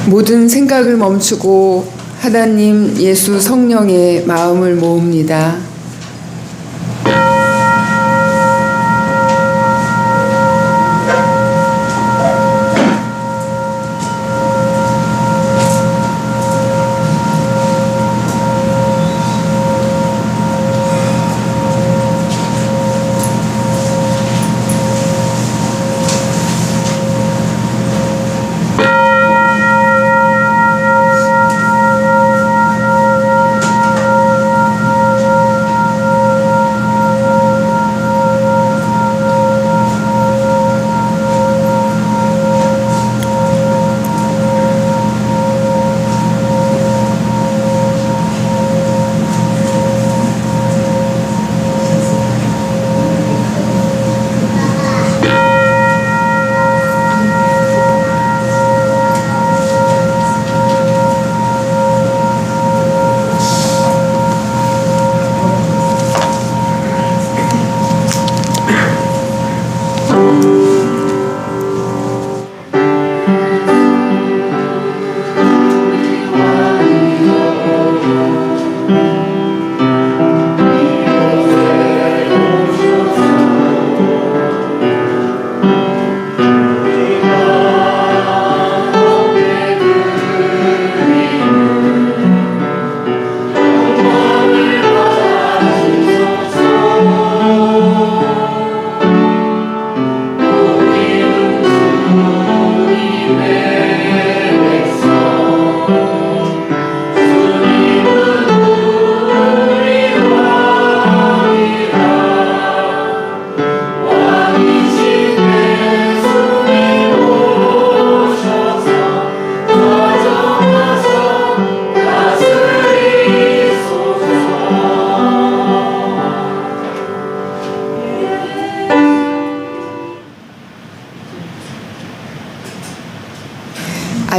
모든 생각을 멈추고 하나님 예수 성령의 마음을 모읍니다.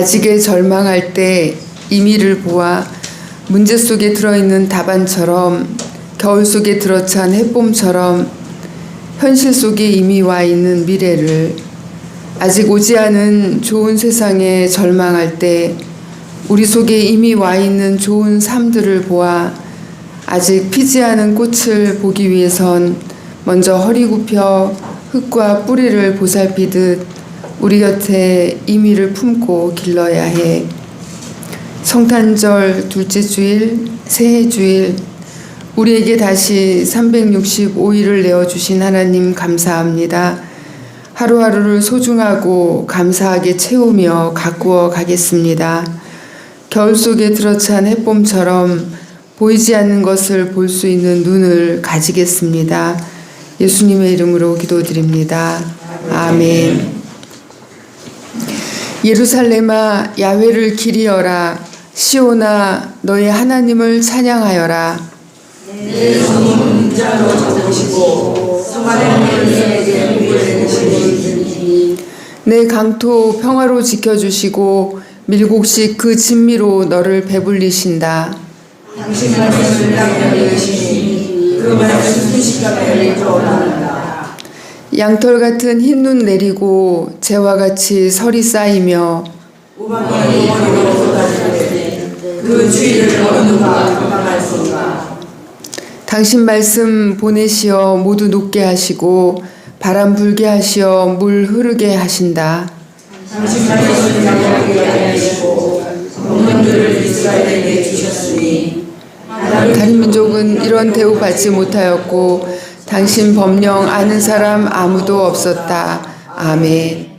아직에 절망할 때 이미를 보아 문제 속에 들어있는 답안처럼 겨울 속에 들어찬 해봄처럼 현실 속에 이미 와 있는 미래를 아직 오지 않은 좋은 세상에 절망할 때 우리 속에 이미 와 있는 좋은 삶들을 보아 아직 피지 않은 꽃을 보기 위해선 먼저 허리 굽혀 흙과 뿌리를 보살피듯 우리 곁에 이미를 품고 길러야 해. 성탄절 둘째 주일, 새해 주일, 우리에게 다시 365일을 내어주신 하나님 감사합니다. 하루하루를 소중하고 감사하게 채우며 가꾸어 가겠습니다. 겨울 속에 들어찬 해봄처럼 보이지 않는 것을 볼 수 있는 눈을 가지겠습니다. 예수님의 이름으로 기도드립니다. 아멘. 예루살렘아 야훼를 기리어라. 시온아 너의 하나님을 찬양하여라. 내 성은 자로 적으시고 성화된 내게 위를 내시니 내 강토 평화로 지켜주시고 밀곡식 그 진미로 너를 배불리신다. 당신 말씀을 땅에 내시니 그 말씀 순식간에 떠오른다. 양털 같은 흰 눈 내리고 재와 같이 설이 쌓이며 우박이 머리로 쏟아지네 그 주의를 어느 누가 감당할 수가. 당신 말씀 보내시어 모두 녹게 하시고 바람 불게 하시어 물 흐르게 하신다. 당신 말씀을 나게 하시고 백성들을 이스라엘에게 주셨으니 다른 민족은 이런 대우 받지 못하였고 당신 법령 아는 사람 아무도 없었다. 아멘.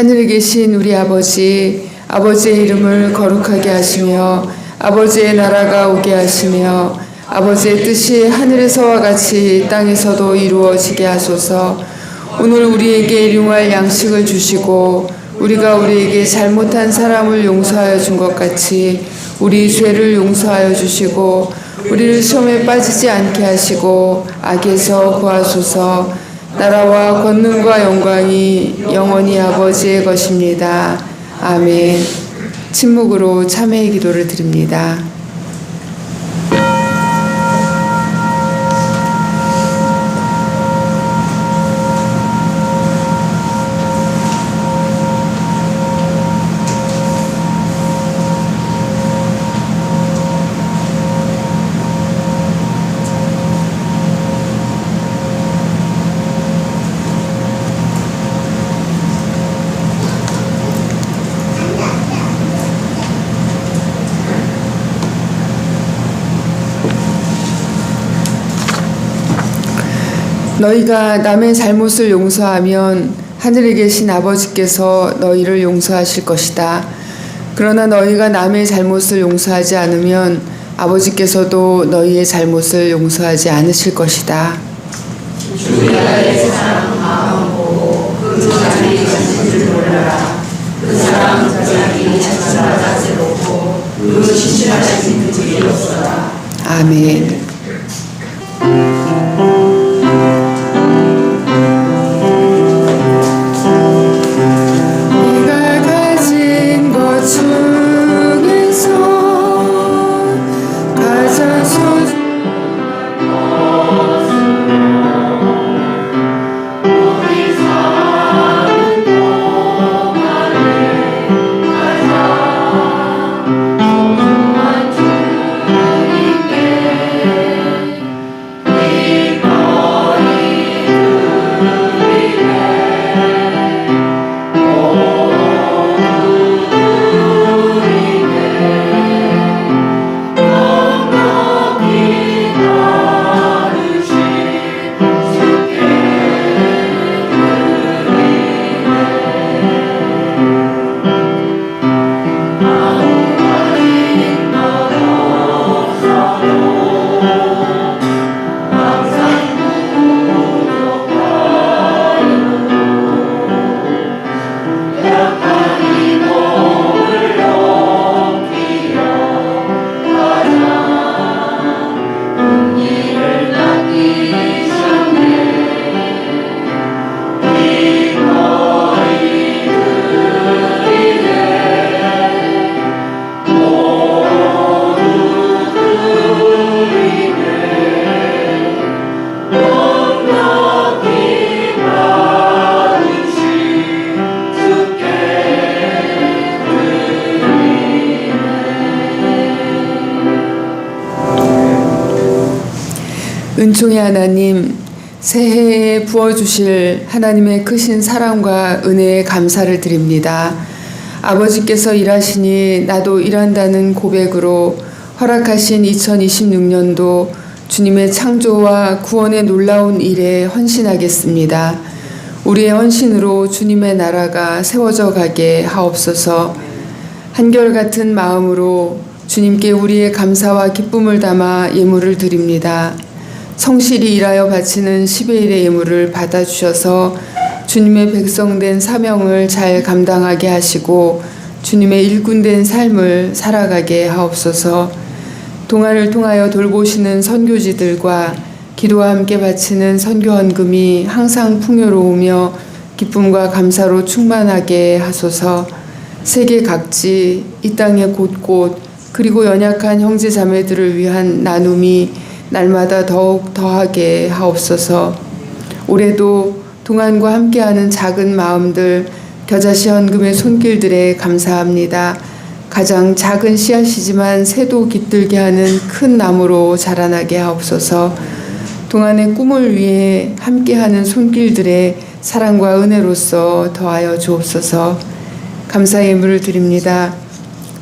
하늘에 계신 우리 아버지, 아버지의 이름을 거룩하게 하시며 아버지의 나라가 오게 하시며 아버지의 뜻이 하늘에서와 같이 땅에서도 이루어지게 하소서. 오늘 우리에게 일용할 양식을 주시고 우리가 우리에게 잘못한 사람을 용서하여 준 것 같이 우리 죄를 용서하여 주시고 우리를 시험에 빠지지 않게 하시고 악에서 구하소서. 나라와 권능과 영광이 영원히 아버지의 것입니다. 아멘. 침묵으로 참회의 기도를 드립니다. 너희가 남의 잘못을 용서하면 하늘에 계신 아버지께서 너희를 용서하실 것이다. 그러나 너희가 남의 잘못을 용서하지 않으면 아버지께서도 너희의 잘못을 용서하지 않으실 것이다. 주의 나의 사랑 마음 보고 그 자리에 가신 줄 몰라라. 그 사람 자기 자신마다 새롭고 그 신실하신 그 길이 없어라. 아멘. 은총의 하나님, 새해에 부어주실 하나님의 크신 사랑과 은혜에 감사를 드립니다. 아버지께서 일하시니 나도 일한다는 고백으로 허락하신 2026년도 주님의 창조와 구원의 놀라운 일에 헌신하겠습니다. 우리의 헌신으로 주님의 나라가 세워져 가게 하옵소서. 한결같은 마음으로 주님께 우리의 감사와 기쁨을 담아 예물을 드립니다. 성실히 일하여 바치는 10의 예물을 받아주셔서 주님의 백성된 사명을 잘 감당하게 하시고 주님의 일꾼된 삶을 살아가게 하옵소서. 동안을 통하여 돌보시는 선교지들과 기도와 함께 바치는 선교헌금이 항상 풍요로우며 기쁨과 감사로 충만하게 하소서. 세계 각지 이 땅의 곳곳 그리고 연약한 형제 자매들을 위한 나눔이 날마다 더욱 더하게 하옵소서. 올해도 동안과 함께하는 작은 마음들 겨자씨 헌금의 손길들에 감사합니다. 가장 작은 씨앗이지만 새도 깃들게 하는 큰 나무로 자라나게 하옵소서. 동안의 꿈을 위해 함께하는 손길들에 사랑과 은혜로서 더하여 주옵소서. 감사의 예물을 드립니다.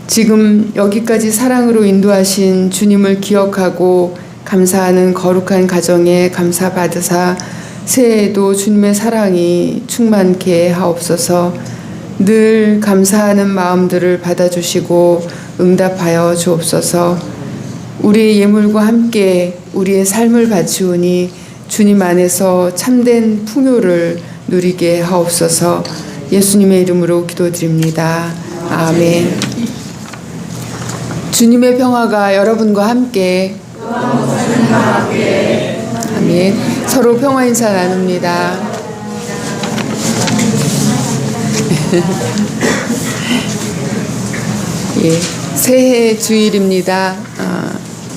지금 여기까지 사랑으로 인도하신 주님을 기억하고 감사하는 거룩한 가정에 감사받으사 새해에도 주님의 사랑이 충만케 하옵소서. 늘 감사하는 마음들을 받아주시고 응답하여 주옵소서. 우리의 예물과 함께 우리의 삶을 바치오니 주님 안에서 참된 풍요를 누리게 하옵소서. 예수님의 이름으로 기도드립니다. 아멘. 주님의 평화가 여러분과 함께. 아멘. 서로 평화 인사 나눕니다. 예, 새해 주일입니다.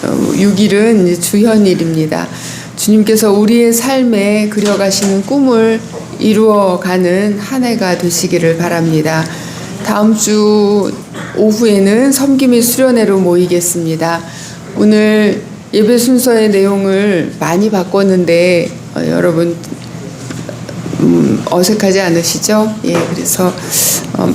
6일은 주현일입니다. 주님께서 우리의 삶에 그려가시는 꿈을 이루어가는 한 해가 되시기를 바랍니다. 다음 주 오후에는 섬김의 수련회로 모이겠습니다. 오늘 예배 순서의 내용을 많이 바꿨는데 여러분 어색하지 않으시죠? 예, 그래서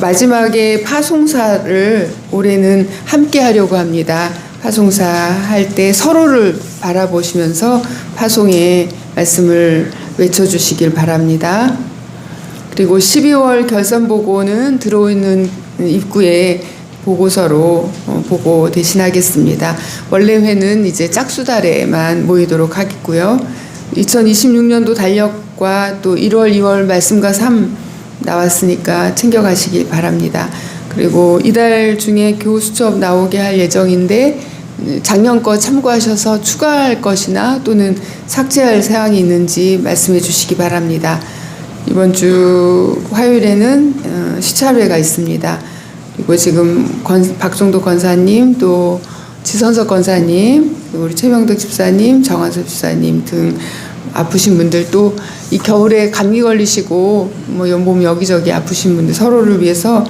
마지막에 파송사를 올해는 함께 하려고 합니다. 파송사 할 때 서로를 바라보시면서 파송의 말씀을 외쳐주시길 바랍니다. 그리고 12월 결산보고는 들어오는 입구에 보고서로 보고 대신하겠습니다. 원래 회는 이제 짝수달에만 모이도록 하겠고요. 2026년도 달력과 또 1월, 2월 말씀과 삶 나왔으니까 챙겨가시길 바랍니다. 그리고 이달 중에 교우 수첩 나오게 할 예정인데 작년 거 참고하셔서 추가할 것이나 또는 삭제할 사항이 있는지 말씀해 주시기 바랍니다. 이번 주 화요일에는 시찰회가 있습니다. 그리고 지금 박종도 권사님, 또 지선석 권사님, 우리 최명덕 집사님, 정한섭 집사님 등 아프신 분들, 또 이 겨울에 감기 걸리시고 뭐 몸 여기저기 아프신 분들 서로를 위해서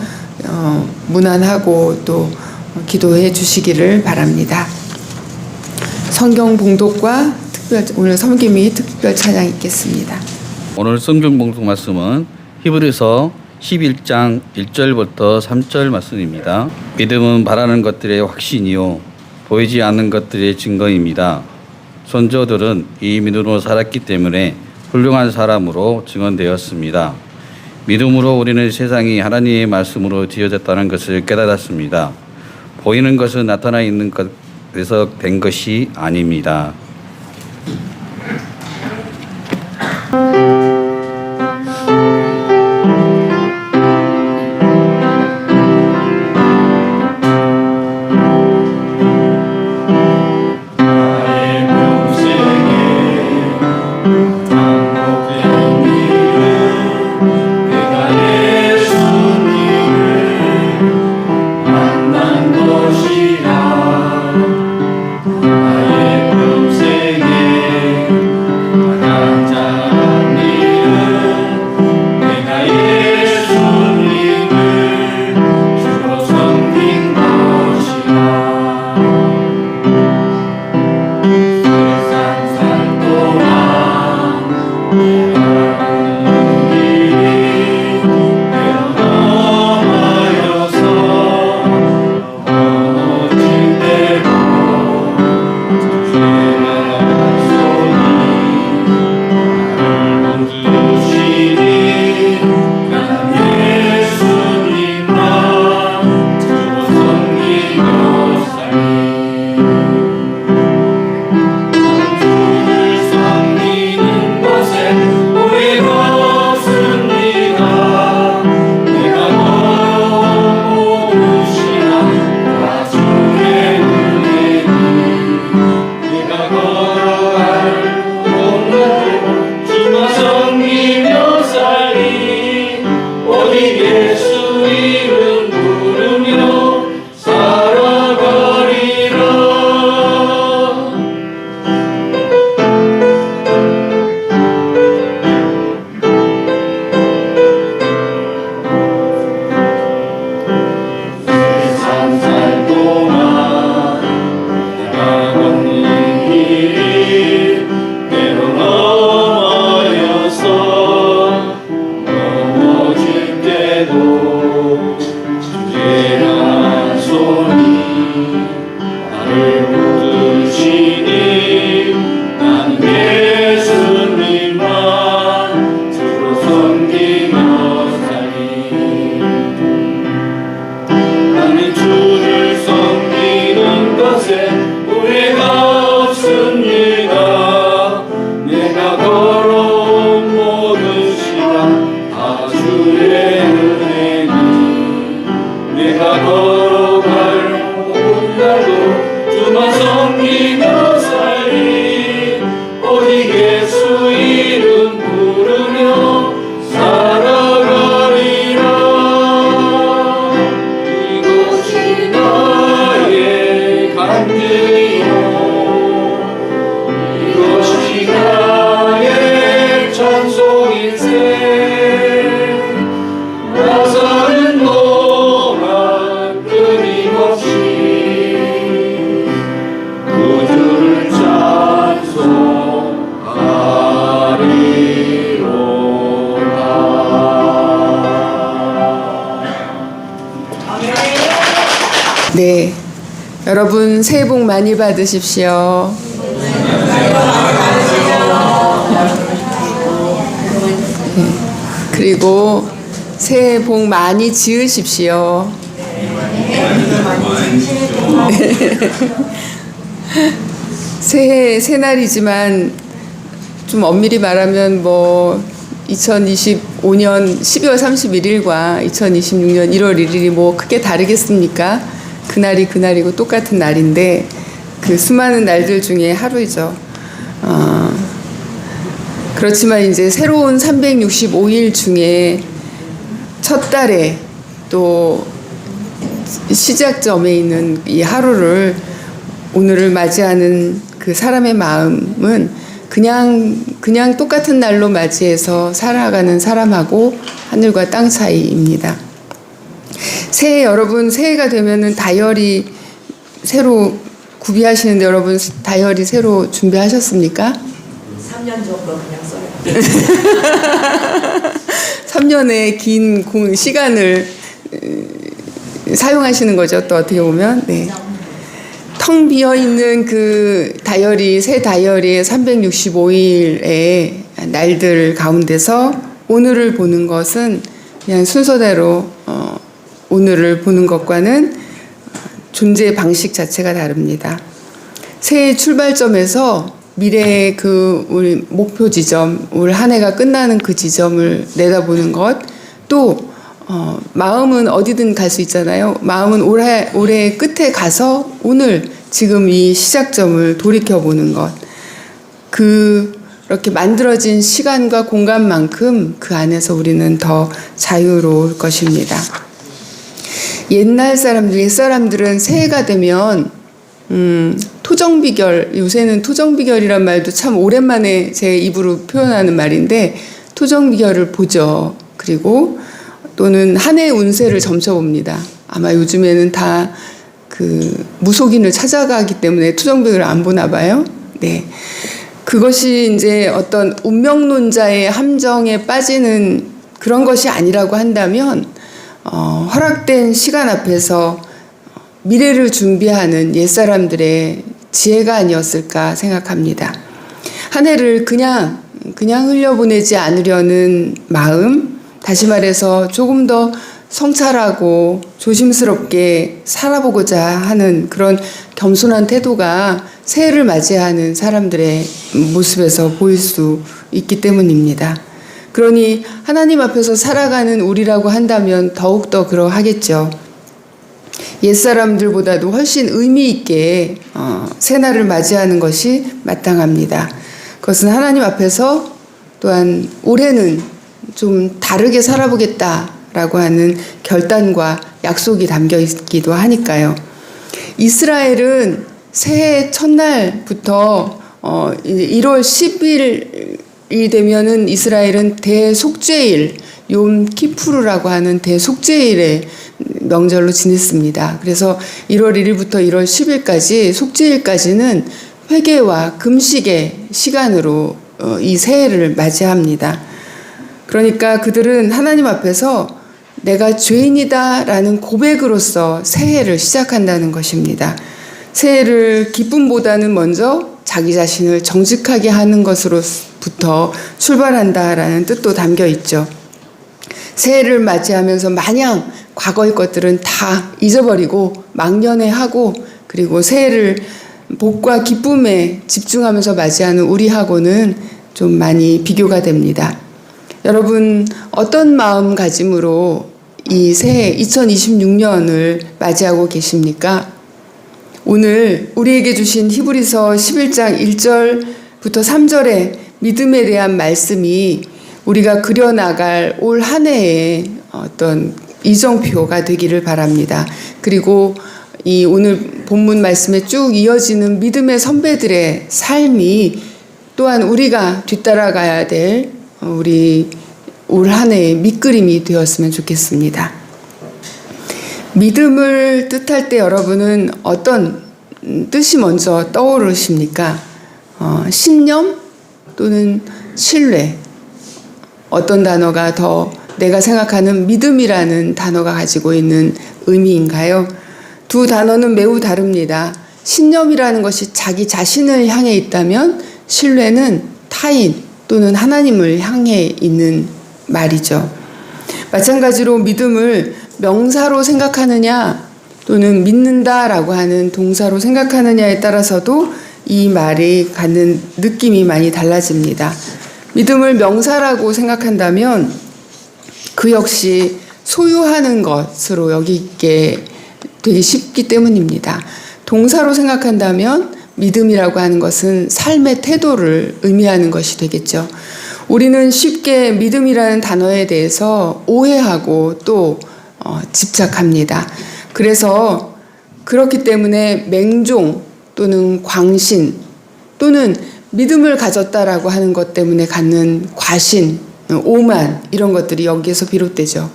문안하고 또 기도해 주시기를 바랍니다. 성경 봉독과 오늘 섬김이 특별 찬양 있겠습니다. 오늘 성경 봉독 말씀은 히브리서 11장 1절부터 3절 말씀입니다. 믿음은 바라는 것들의 확신이요 보이지 않는 것들의 증거입니다. 선조들은 이 믿음으로 살았기 때문에 훌륭한 사람으로 증언되었습니다. 믿음으로 우리는 세상이 하나님의 말씀으로 지어졌다는 것을 깨달았습니다. 보이는 것은 나타나 있는 것에서 된 것이 아닙니다. 걷는 길 여러분 새해 복 많이 받으십시오. 네. 그리고 새해 복 많이 지으십시오. 새날이지만 좀 엄밀히 말하면 2025년 12월 31일과 2026년 1월 1일이 크게 다르겠습니까? 그날이 그날이고 똑같은 날인데 그 수많은 날들 중에 하루이죠. 그렇지만 이제 새로운 365일 중에 첫 달에 또 시작점에 있는 이 하루를 오늘을 맞이하는 그 사람의 마음은 그냥 똑같은 날로 맞이해서 살아가는 사람하고 하늘과 땅 사이입니다. 여러분 새해가 되면은 다이어리 새로 구비하시는데 여러분 다이어리 새로 준비하셨습니까? 3년 정도 그냥 써요. 3년의 긴 시간을 사용하시는 거죠. 또 어떻게 보면 네. 텅 비어 있는 그 다이어리 새 다이어리의 365일의 날들 가운데서 오늘을 보는 것은 그냥 순서대로 오늘을 보는 것과는 존재의 방식 자체가 다릅니다. 새해 출발점에서 미래의 우리 목표 지점, 올 한 해가 끝나는 그 지점을 내다보는 것, 또 마음은 어디든 갈 수 있잖아요. 마음은 올해 끝에 가서 오늘 지금 이 시작점을 돌이켜보는 것. 그렇게 만들어진 시간과 공간만큼 그 안에서 우리는 더 자유로울 것입니다. 옛 사람들은 새해가 되면 토정비결, 요새는 토정비결이란 말도 참 오랜만에 제 입으로 표현하는 말인데 토정비결을 보죠. 그리고 또는 한 해 운세를 점쳐봅니다. 아마 요즘에는 다 무속인을 찾아가기 때문에 토정비결을 안 보나 봐요. 네. 그것이 이제 어떤 운명론자의 함정에 빠지는 그런 것이 아니라고 한다면 허락된 시간 앞에서 미래를 준비하는 옛사람들의 지혜가 아니었을까 생각합니다. 한 해를 그냥 흘려보내지 않으려는 마음, 다시 말해서 조금 더 성찰하고 조심스럽게 살아보고자 하는 그런 겸손한 태도가 새해를 맞이하는 사람들의 모습에서 보일 수 있기 때문입니다. 그러니 하나님 앞에서 살아가는 우리라고 한다면 더욱더 그러하겠죠. 옛사람들보다도 훨씬 의미 있게 새날을 맞이하는 것이 마땅합니다. 그것은 하나님 앞에서 또한 올해는 좀 다르게 살아보겠다라고 하는 결단과 약속이 담겨 있기도 하니까요. 이스라엘은 새해 첫날부터 1월 10일이 되면은 이스라엘은 대속죄일, 욤 키푸르라고 하는 대속죄일의 명절로 지냈습니다. 그래서 1월 1일부터 1월 10일까지 속죄일까지는 회개와 금식의 시간으로 이 새해를 맞이합니다. 그러니까 그들은 하나님 앞에서 내가 죄인이다라는 고백으로서 새해를 시작한다는 것입니다. 새해를 기쁨보다는 먼저 자기 자신을 정직하게 하는 것으로부터 출발한다라는 뜻도 담겨 있죠. 새해를 맞이하면서 마냥 과거의 것들은 다 잊어버리고 막연해하고 그리고 새해를 복과 기쁨에 집중하면서 맞이하는 우리하고는 좀 많이 비교가 됩니다. 여러분 어떤 마음가짐으로 이 새해 2026년을 맞이하고 계십니까? 오늘 우리에게 주신 히브리서 11장 1절부터 3절의 믿음에 대한 말씀이 우리가 그려나갈 올 한 해의 어떤 이정표가 되기를 바랍니다. 그리고 이 오늘 본문 말씀에 쭉 이어지는 믿음의 선배들의 삶이 또한 우리가 뒤따라가야 될 우리 올 한 해의 밑그림이 되었으면 좋겠습니다. 믿음을 뜻할 때 여러분은 어떤 뜻이 먼저 떠오르십니까? 신념 또는 신뢰? 어떤 단어가 더 내가 생각하는 믿음이라는 단어가 가지고 있는 의미인가요? 두 단어는 매우 다릅니다. 신념이라는 것이 자기 자신을 향해 있다면 신뢰는 타인 또는 하나님을 향해 있는 말이죠. 마찬가지로 믿음을 명사로 생각하느냐 또는 믿는다라고 하는 동사로 생각하느냐에 따라서도 이 말이 갖는 느낌이 많이 달라집니다. 믿음을 명사라고 생각한다면 그 역시 소유하는 것으로 여기게 되기 쉽기 때문입니다. 동사로 생각한다면 믿음이라고 하는 것은 삶의 태도를 의미하는 것이 되겠죠. 우리는 쉽게 믿음이라는 단어에 대해서 오해하고 또 집착합니다. 그래서 그렇기 때문에 맹종 또는 광신 또는 믿음을 가졌다라고 하는 것 때문에 갖는 과신, 오만 이런 것들이 여기에서 비롯되죠.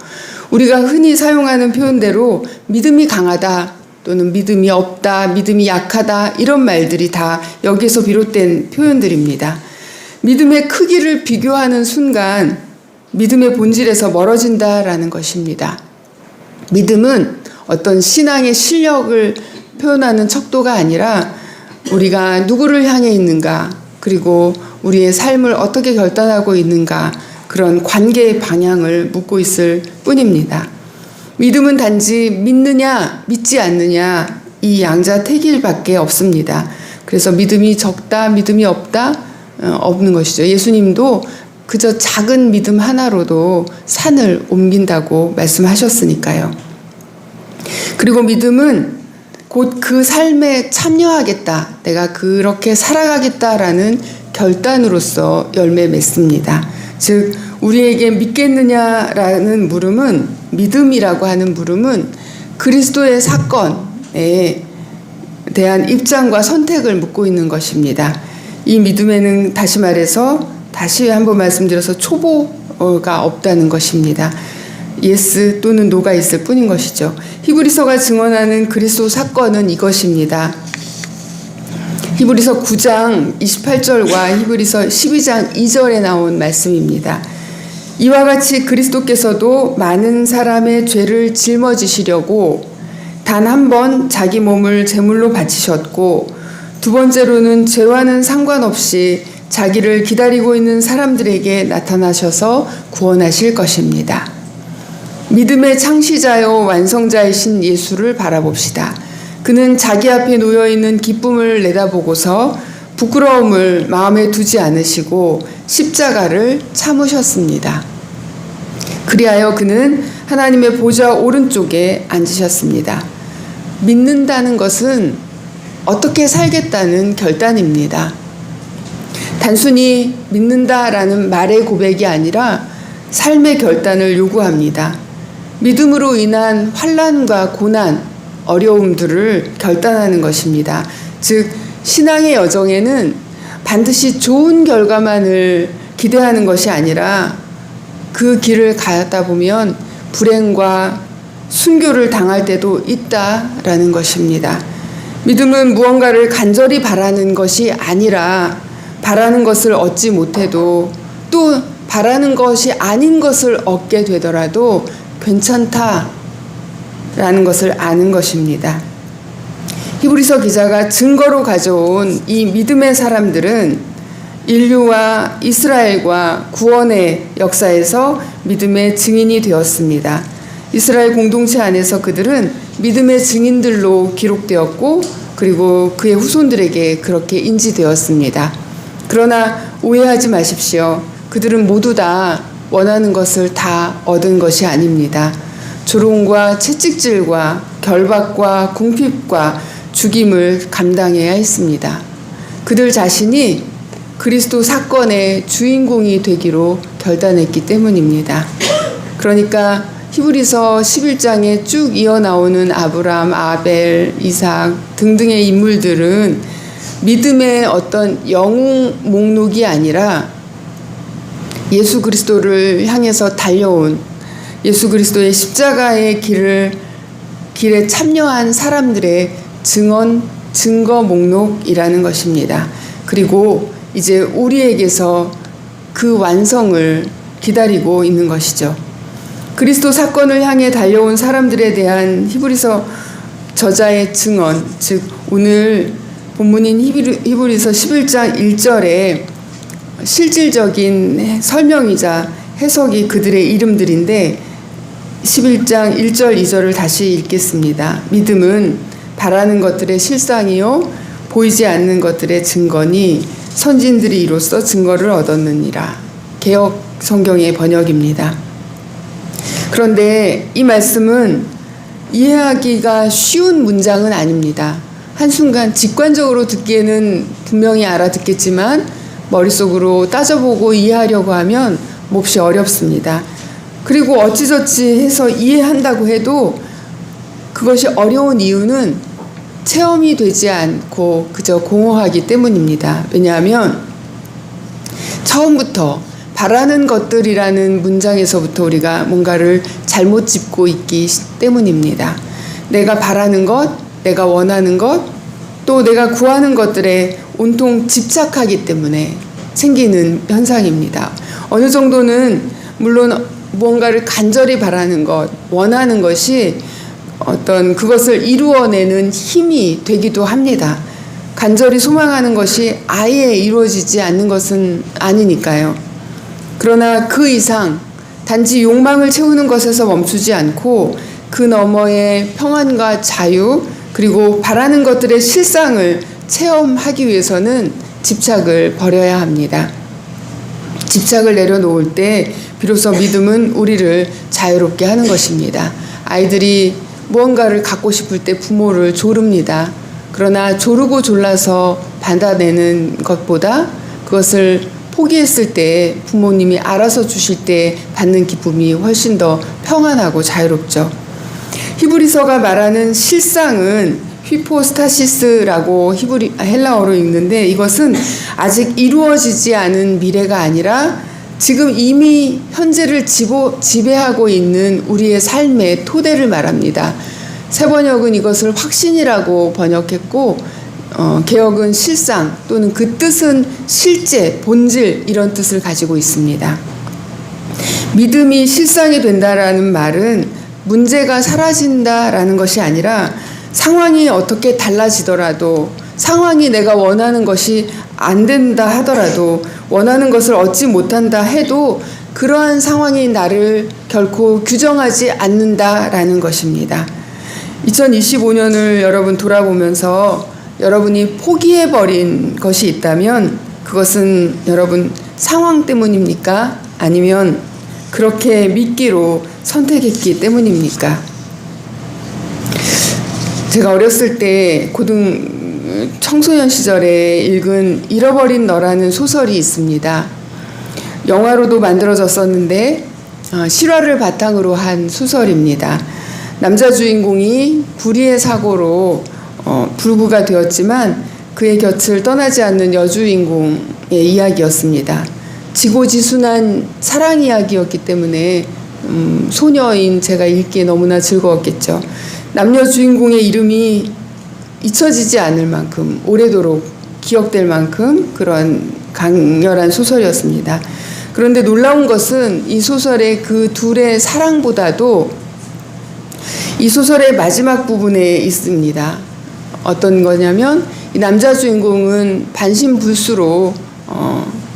우리가 흔히 사용하는 표현대로 믿음이 강하다 또는 믿음이 없다, 믿음이 약하다 이런 말들이 다 여기에서 비롯된 표현들입니다. 믿음의 크기를 비교하는 순간 믿음의 본질에서 멀어진다라는 것입니다. 믿음은 어떤 신앙의 실력을 표현하는 척도가 아니라 우리가 누구를 향해 있는가, 그리고 우리의 삶을 어떻게 결단하고 있는가, 그런 관계의 방향을 묻고 있을 뿐입니다. 믿음은 단지 믿느냐 믿지 않느냐 이 양자택일밖에 없습니다. 그래서 믿음이 적다 믿음이 없다 없는 것이죠. 예수님도 그저 작은 믿음 하나로도 산을 옮긴다고 말씀하셨으니까요. 그리고 믿음은 곧 그 삶에 참여하겠다, 내가 그렇게 살아가겠다라는 결단으로서 열매 맺습니다. 즉 우리에게 믿겠느냐라는 물음은, 믿음이라고 하는 물음은 그리스도의 사건에 대한 입장과 선택을 묻고 있는 것입니다. 이 믿음에는 다시 말해서 다시 한번 말씀드려서 초보가 없다는 것입니다. 예스 또는 노가 있을 뿐인 것이죠. 히브리서가 증언하는 그리스도 사건은 이것입니다. 히브리서 9장 28절과 히브리서 12장 2절에 나온 말씀입니다. 이와 같이 그리스도께서도 많은 사람의 죄를 짊어지시려고 단 한 번 자기 몸을 제물로 바치셨고, 두 번째로는 죄와는 상관없이 자기를 기다리고 있는 사람들에게 나타나셔서 구원하실 것입니다. 믿음의 창시자요 완성자이신 예수를 바라봅시다. 그는 자기 앞에 놓여있는 기쁨을 내다보고서 부끄러움을 마음에 두지 않으시고 십자가를 참으셨습니다. 그리하여 그는 하나님의 보좌 오른쪽에 앉으셨습니다. 믿는다는 것은 어떻게 살겠다는 결단입니다. 단순히 믿는다라는 말의 고백이 아니라 삶의 결단을 요구합니다. 믿음으로 인한 환난과 고난, 어려움들을 결단하는 것입니다. 즉 신앙의 여정에는 반드시 좋은 결과만을 기대하는 것이 아니라 그 길을 가다 보면 불행과 순교를 당할 때도 있다라는 것입니다. 믿음은 무언가를 간절히 바라는 것이 아니라 바라는 것을 얻지 못해도 또 바라는 것이 아닌 것을 얻게 되더라도 괜찮다라는 것을 아는 것입니다. 히브리서 기자가 증거로 가져온 이 믿음의 사람들은 인류와 이스라엘과 구원의 역사에서 믿음의 증인이 되었습니다. 이스라엘 공동체 안에서 그들은 믿음의 증인들로 기록되었고 그리고 그의 후손들에게 그렇게 인지되었습니다. 그러나 오해하지 마십시오. 그들은 모두 다 원하는 것을 다 얻은 것이 아닙니다. 조롱과 채찍질과 결박과 궁핍과 죽임을 감당해야 했습니다. 그들 자신이 그리스도 사건의 주인공이 되기로 결단했기 때문입니다. 그러니까 히브리서 11장에 쭉 이어나오는 아브람, 아벨, 이삭 등등의 인물들은 믿음의 어떤 영웅 목록이 아니라 예수 그리스도를 향해서 달려온 예수 그리스도의 십자가의 길에 참여한 사람들의 증거 목록이라는 것입니다. 그리고 이제 우리에게서 그 완성을 기다리고 있는 것이죠. 그리스도 사건을 향해 달려온 사람들에 대한 히브리서 저자의 증언, 즉 오늘 본문인 히브리서 11장 1절에 실질적인 설명이자 해석이 그들의 이름들인데 11장 1절 2절을 다시 읽겠습니다. 믿음은 바라는 것들의 실상이요 보이지 않는 것들의 증거니 선진들이 이로써 증거를 얻었느니라. 개역 성경의 번역입니다. 그런데 이 말씀은 이해하기가 쉬운 문장은 아닙니다. 한순간 직관적으로 듣기에는 분명히 알아듣겠지만 머릿속으로 따져보고 이해하려고 하면 몹시 어렵습니다. 그리고 어찌저찌 해서 이해한다고 해도 그것이 어려운 이유는 체험이 되지 않고 그저 공허하기 때문입니다. 왜냐하면 처음부터 바라는 것들이라는 문장에서부터 우리가 뭔가를 잘못 짚고 있기 때문입니다. 내가 바라는 것, 내가 원하는 것, 또 내가 구하는 것들에 온통 집착하기 때문에 생기는 현상입니다. 어느 정도는 물론 무언가를 간절히 바라는 것, 원하는 것이 어떤 그것을 이루어내는 힘이 되기도 합니다. 간절히 소망하는 것이 아예 이루어지지 않는 것은 아니니까요. 그러나 그 이상 단지 욕망을 채우는 것에서 멈추지 않고 그 너머의 평안과 자유 그리고 바라는 것들의 실상을 체험하기 위해서는 집착을 버려야 합니다. 집착을 내려놓을 때 비로소 믿음은 우리를 자유롭게 하는 것입니다. 아이들이 무언가를 갖고 싶을 때 부모를 조릅니다. 그러나 조르고 졸라서 받아내는 것보다 그것을 포기했을 때 부모님이 알아서 주실 때 받는 기쁨이 훨씬 더 평안하고 자유롭죠. 히브리서가 말하는 실상은 휘포스타시스라고 헬라어로 읽는데 이것은 아직 이루어지지 않은 미래가 아니라 지금 이미 현재를 지배하고 있는 우리의 삶의 토대를 말합니다. 새번역은 이것을 확신이라고 번역했고 개역은 실상 또는 그 뜻은 실제, 본질 이런 뜻을 가지고 있습니다. 믿음이 실상이 된다라는 말은 문제가 사라진다라는 것이 아니라 상황이 어떻게 달라지더라도 상황이 내가 원하는 것이 안 된다 하더라도 원하는 것을 얻지 못한다 해도 그러한 상황이 나를 결코 규정하지 않는다라는 것입니다. 2025년을 여러분 돌아보면서 여러분이 포기해버린 것이 있다면 그것은 여러분 상황 때문입니까? 아니면 그렇게 믿기로 선택했기 때문입니까? 제가 어렸을 때 청소년 시절에 읽은 잃어버린 너라는 소설이 있습니다. 영화로도 만들어졌었는데 실화를 바탕으로 한 소설입니다. 남자 주인공이 불의의 사고로 불구가 되었지만 그의 곁을 떠나지 않는 여주인공의 이야기였습니다. 지고지순한 사랑 이야기였기 때문에 소녀인 제가 읽기에 너무나 즐거웠겠죠. 남녀 주인공의 이름이 잊혀지지 않을 만큼 오래도록 기억될 만큼 그런 강렬한 소설이었습니다. 그런데 놀라운 것은 이 소설의 그 둘의 사랑보다도 이 소설의 마지막 부분에 있습니다. 어떤 거냐면 이 남자 주인공은 반신불수로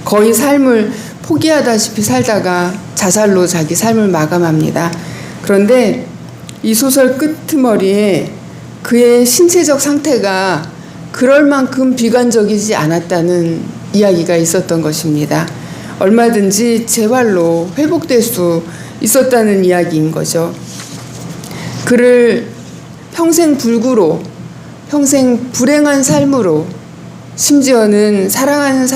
거의 삶을 포기하다시피 살다가 자살로 자기 삶을 마감합니다. 그런데 이 소설 끄트머리에 그의 신체적 상태가 그럴 만큼 비관적이지 않았다는 이야기가 있었던 것입니다. 얼마든지 재활로 회복될 수 있었다는 이야기인 거죠. 그를 평생 불구로, 평생 불행한 삶으로, 심지어는 사랑하는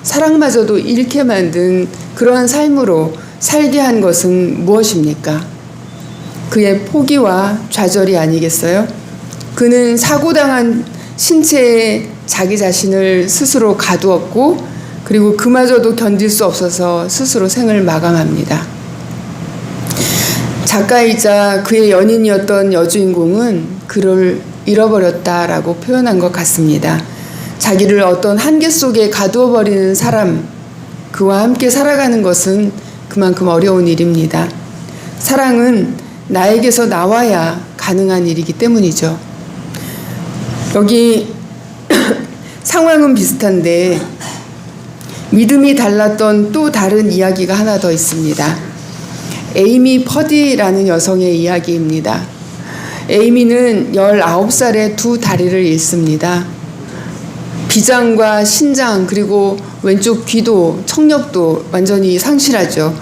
사랑마저도 잃게 만든 그러한 삶으로 살게 한 것은 무엇입니까? 그의 포기와 좌절이 아니겠어요? 그는 사고당한 신체에 자기 자신을 스스로 가두었고 그리고 그마저도 견딜 수 없어서 스스로 생을 마감합니다. 작가이자 그의 연인이었던 여주인공은 그를 잃어버렸다라고 표현한 것 같습니다. 자기를 어떤 한계 속에 가두어버리는 사람, 그와 함께 살아가는 것은 그만큼 어려운 일입니다. 사랑은 나에게서 나와야 가능한 일이기 때문이죠. 여기 상황은 비슷한데 믿음이 달랐던 또 다른 이야기가 하나 더 있습니다. 에이미 퍼디라는 여성의 이야기입니다. 에이미는 19살에 두 다리를 잃습니다. 비장과 신장 그리고 왼쪽 귀도 청력도 완전히 상실하죠.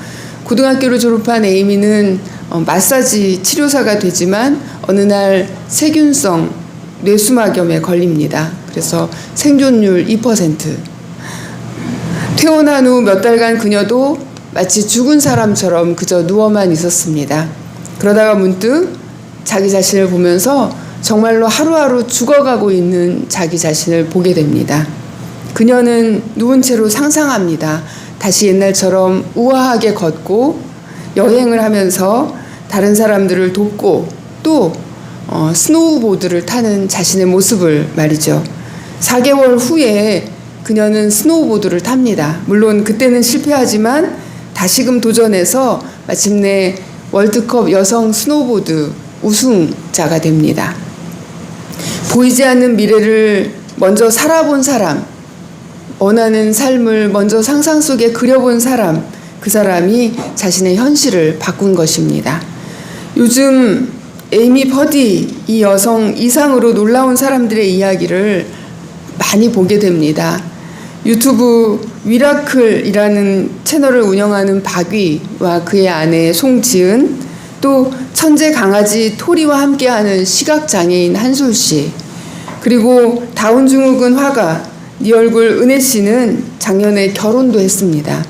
고등학교를 졸업한 에이미는 마사지 치료사가 되지만 어느 날 세균성 뇌수막염에 걸립니다. 그래서 생존율 2%. 퇴원한 후 몇 달간 그녀도 마치 죽은 사람처럼 그저 누워만 있었습니다. 그러다가 문득 자기 자신을 보면서 정말로 하루하루 죽어가고 있는 자기 자신을 보게 됩니다. 그녀는 누운 채로 상상합니다. 다시 옛날처럼 우아하게 걷고 여행을 하면서 다른 사람들을 돕고 또 스노우보드를 타는 자신의 모습을 말이죠. 4개월 후에 그녀는 스노우보드를 탑니다. 물론 그때는 실패하지만 다시금 도전해서 마침내 월드컵 여성 스노우보드 우승자가 됩니다. 보이지 않는 미래를 먼저 살아본 사람, 원하는 삶을 먼저 상상 속에 그려본 사람, 그 사람이 자신의 현실을 바꾼 것입니다. 요즘 에이미 퍼디 이 여성 이상으로 놀라운 사람들의 이야기를 많이 보게 됩니다. 유튜브 미라클이라는 채널을 운영하는 박위와 그의 아내 송지은, 또 천재 강아지 토리와 함께하는 시각장애인 한솔씨, 그리고 다운증후군 화가 네 얼굴 은혜 씨는 작년에 결혼도 했습니다.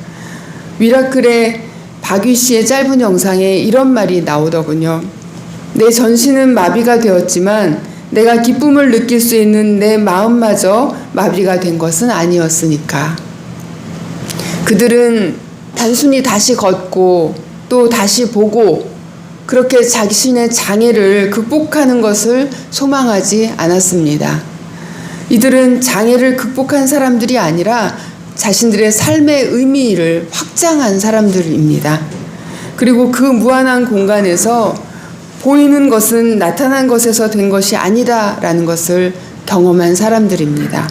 미라클의 박위 씨의 짧은 영상에 이런 말이 나오더군요. 내 전신은 마비가 되었지만 내가 기쁨을 느낄 수 있는 내 마음마저 마비가 된 것은 아니었으니까. 그들은 단순히 다시 걷고 또 다시 보고 그렇게 자신의 장애를 극복하는 것을 소망하지 않았습니다. 이들은 장애를 극복한 사람들이 아니라 자신들의 삶의 의미를 확장한 사람들입니다. 그리고 그 무한한 공간에서 보이는 것은 나타난 것에서 된 것이 아니다라는 것을 경험한 사람들입니다.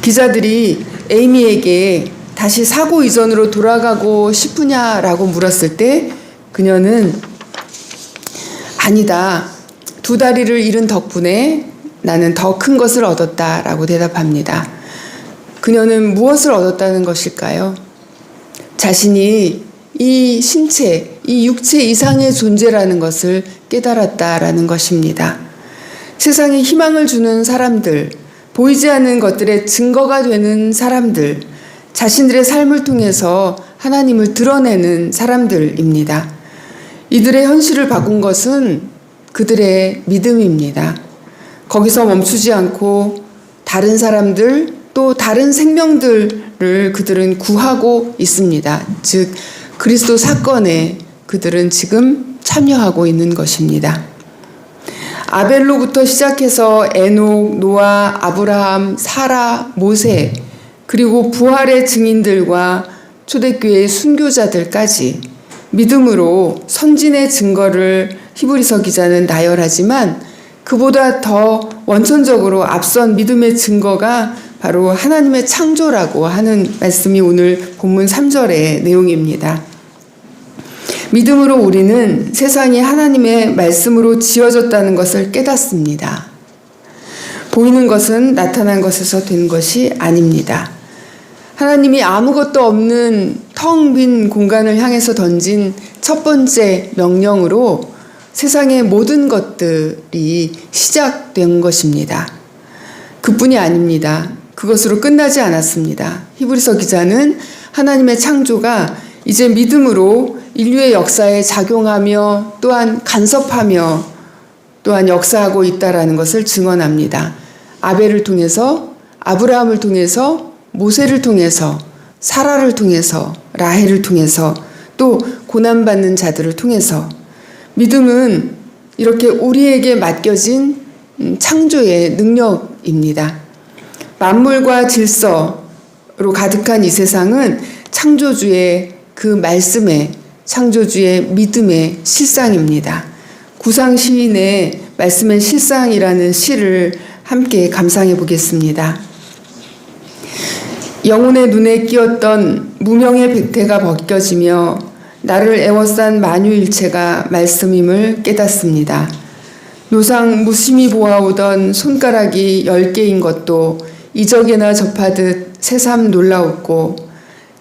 기자들이 에이미에게 다시 사고 이전으로 돌아가고 싶으냐라고 물었을 때 그녀는 아니다. 두 다리를 잃은 덕분에 나는 더 큰 것을 얻었다라고 대답합니다. 그녀는 무엇을 얻었다는 것일까요? 자신이 이 신체, 이 육체 이상의 존재라는 것을 깨달았다라는 것입니다. 세상에 희망을 주는 사람들, 보이지 않는 것들의 증거가 되는 사람들, 자신들의 삶을 통해서 하나님을 드러내는 사람들입니다. 이들의 현실을 바꾼 것은 그들의 믿음입니다. 거기서 멈추지 않고 다른 사람들 또 다른 생명들을 그들은 구하고 있습니다. 즉 그리스도 사건에 그들은 지금 참여하고 있는 것입니다. 아벨로부터 시작해서 에녹, 노아, 아브라함, 사라, 모세, 그리고 부활의 증인들과 초대교회의 순교자들까지 믿음으로 선진의 증거를 히브리서 기자는 나열하지만 그보다 더 원천적으로 앞선 믿음의 증거가 바로 하나님의 창조라고 하는 말씀이 오늘 본문 3절의 내용입니다. 믿음으로 우리는 세상이 하나님의 말씀으로 지어졌다는 것을 깨닫습니다. 보이는 것은 나타난 것에서 된 것이 아닙니다. 하나님이 아무것도 없는 텅 빈 공간을 향해서 던진 첫 번째 명령으로 세상의 모든 것들이 시작된 것입니다. 그뿐이 아닙니다. 그것으로 끝나지 않았습니다. 히브리서 기자는 하나님의 창조가 이제 믿음으로 인류의 역사에 작용하며 또한 간섭하며 또한 역사하고 있다라는 것을 증언합니다. 아벨을 통해서, 아브라함을 통해서, 모세를 통해서, 사라를 통해서, 라헬을 통해서, 또 고난받는 자들을 통해서 믿음은 이렇게 우리에게 맡겨진 창조의 능력입니다. 만물과 질서로 가득한 이 세상은 창조주의 그 말씀의, 창조주의 믿음의 실상입니다. 구상 시인의 말씀의 실상이라는 시를 함께 감상해 보겠습니다. 영혼의 눈에 끼었던 무명의 백태가 벗겨지며 나를 애워싼 만유일체가 말씀임을 깨닫습니다. 노상 무심히 보아오던 손가락이 10개인 것도 이적에나 접하듯 새삼 놀라웠고,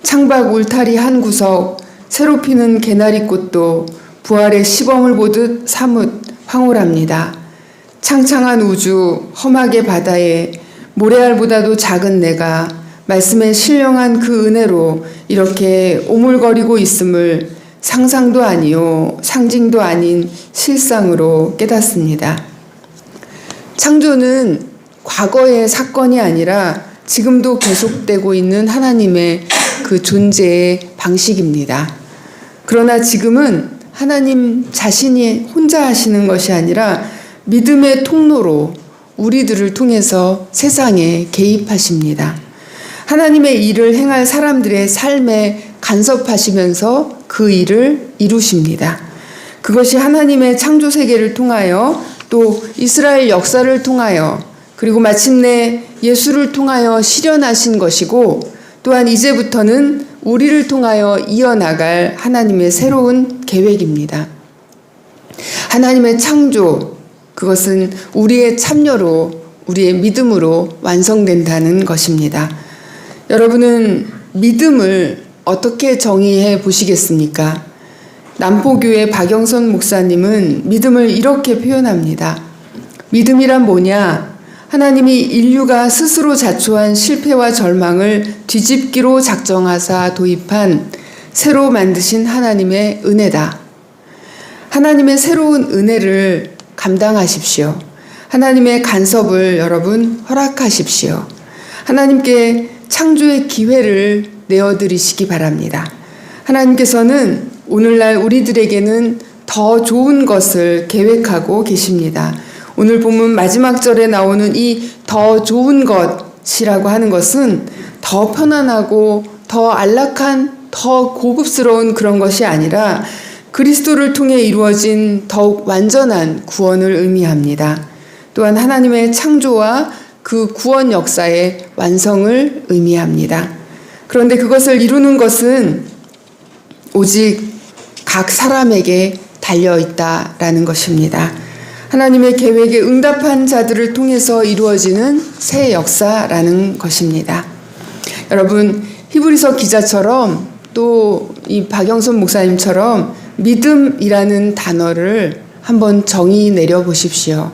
창밖 울타리 한 구석 새로 피는 개나리꽃도 부활의 시범을 보듯 사뭇 황홀합니다. 창창한 우주 험하게 바다에 모래알보다도 작은 내가 말씀에 신령한 그 은혜로 이렇게 오물거리고 있음을 상상도 아니요 상징도 아닌 실상으로 깨닫습니다. 창조는 과거의 사건이 아니라 지금도 계속되고 있는 하나님의 그 존재의 방식입니다. 그러나 지금은 하나님 자신이 혼자 하시는 것이 아니라 믿음의 통로로 우리들을 통해서 세상에 개입하십니다. 하나님의 일을 행할 사람들의 삶에 간섭하시면서 그 일을 이루십니다. 그것이 하나님의 창조 세계를 통하여 또 이스라엘 역사를 통하여 그리고 마침내 예수를 통하여 실현하신 것이고, 또한 이제부터는 우리를 통하여 이어나갈 하나님의 새로운 계획입니다. 하나님의 창조, 그것은 우리의 참여로 우리의 믿음으로 완성된다는 것입니다. 여러분은 믿음을 어떻게 정의해 보시겠습니까? 남포교회 박영선 목사님은 믿음을 이렇게 표현합니다. 믿음이란 뭐냐? 하나님이 인류가 스스로 자초한 실패와 절망을 뒤집기로 작정하사 도입한 새로 만드신 하나님의 은혜다. 하나님의 새로운 은혜를 감당하십시오. 하나님의 간섭을 여러분 허락하십시오. 하나님께 창조의 기회를 내어드리시기 바랍니다. 하나님께서는 오늘날 우리들에게는 더 좋은 것을 계획하고 계십니다. 오늘 본문 마지막 절에 나오는 이 더 좋은 것이라고 하는 것은 더 편안하고 더 안락한 더 고급스러운 그런 것이 아니라 그리스도를 통해 이루어진 더욱 완전한 구원을 의미합니다. 또한 하나님의 창조와 그 구원 역사의 완성을 의미합니다. 그런데 그것을 이루는 것은 오직 각 사람에게 달려있다라는 것입니다. 하나님의 계획에 응답한 자들을 통해서 이루어지는 새 역사라는 것입니다. 여러분, 히브리서 기자처럼 또 이 박영선 목사님처럼 믿음이라는 단어를 한번 정의 내려 보십시오.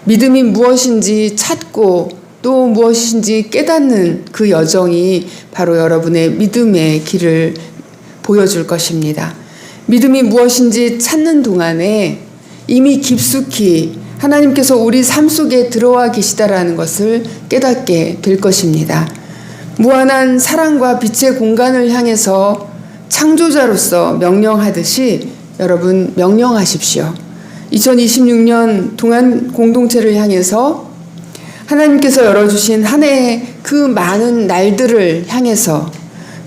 믿음이 무엇인지 찾고 또 무엇인지 깨닫는 그 여정이 바로 여러분의 믿음의 길을 보여줄 것입니다. 믿음이 무엇인지 찾는 동안에 이미 깊숙이 하나님께서 우리 삶 속에 들어와 계시다라는 것을 깨닫게 될 것입니다. 무한한 사랑과 빛의 공간을 향해서 창조자로서 명령하듯이 여러분 명령하십시오. 2026년 동안 공동체를 향해서 하나님께서 열어주신 한 해의 그 많은 날들을 향해서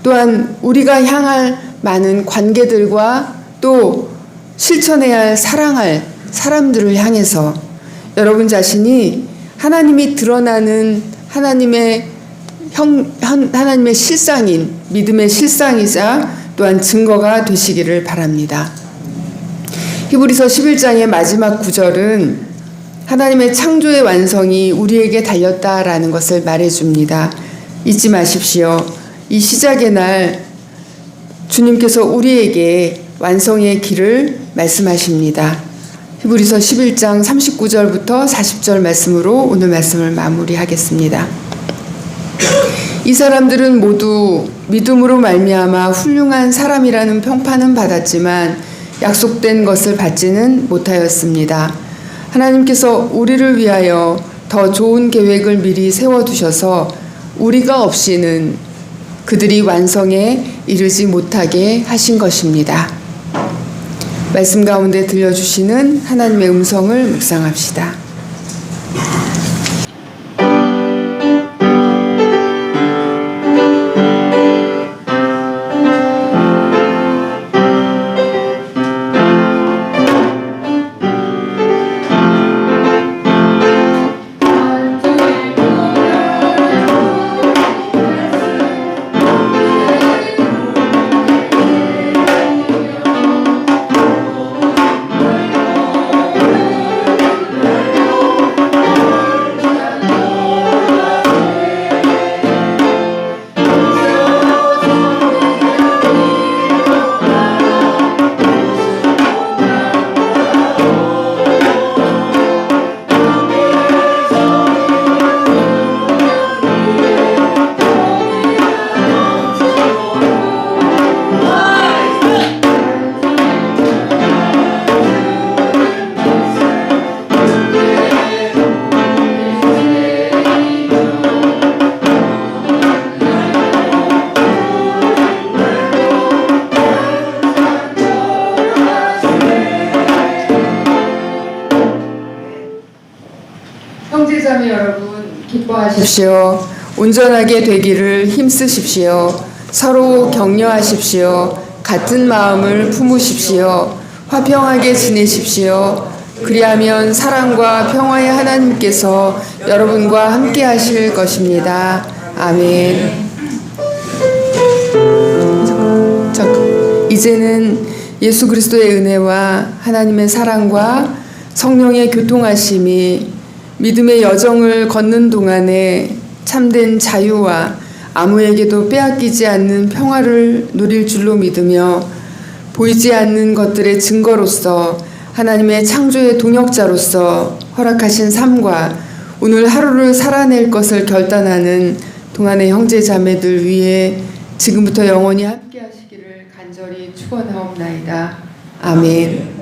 또한 우리가 향할 많은 관계들과 또 실천해야 할 사랑할 사람들을 향해서 여러분 자신이 하나님이 드러나는 하나님의 실상인 믿음의 실상이자 또한 증거가 되시기를 바랍니다. 히브리서 11장의 마지막 구절은 하나님의 창조의 완성이 우리에게 달렸다라는 것을 말해줍니다. 잊지 마십시오. 이 시작의 날 주님께서 우리에게 완성의 길을 말씀하십니다. 히브리서 11장 39절부터 40절 말씀으로 오늘 말씀을 마무리하겠습니다. 이 사람들은 모두 믿음으로 말미암아 훌륭한 사람이라는 평판은 받았지만 약속된 것을 받지는 못하였습니다. 하나님께서 우리를 위하여 더 좋은 계획을 미리 세워두셔서 우리가 없이는 그들이 완성에 이르지 못하게 하신 것입니다. 말씀 가운데 들려주시는 하나님의 음성을 묵상합시다. 기뻐하십시오. 온전하게 되기를 힘쓰십시오. 서로 격려하십시오. 같은 마음을 품으십시오. 화평하게 지내십시오. 그리하면 사랑과 평화의 하나님께서 여러분과 함께 하실 것입니다. 아멘. 이제는 예수 그리스도의 은혜와 하나님의 사랑과 성령의 교통하심이 믿음의 여정을 걷는 동안에 참된 자유와 아무에게도 빼앗기지 않는 평화를 누릴 줄로 믿으며 보이지 않는 것들의 증거로서 하나님의 창조의 동역자로서 허락하신 삶과 오늘 하루를 살아낼 것을 결단하는 동안의 형제 자매들 위해 지금부터 영원히 함께 하시기를 간절히 축원하옵나이다. 아멘.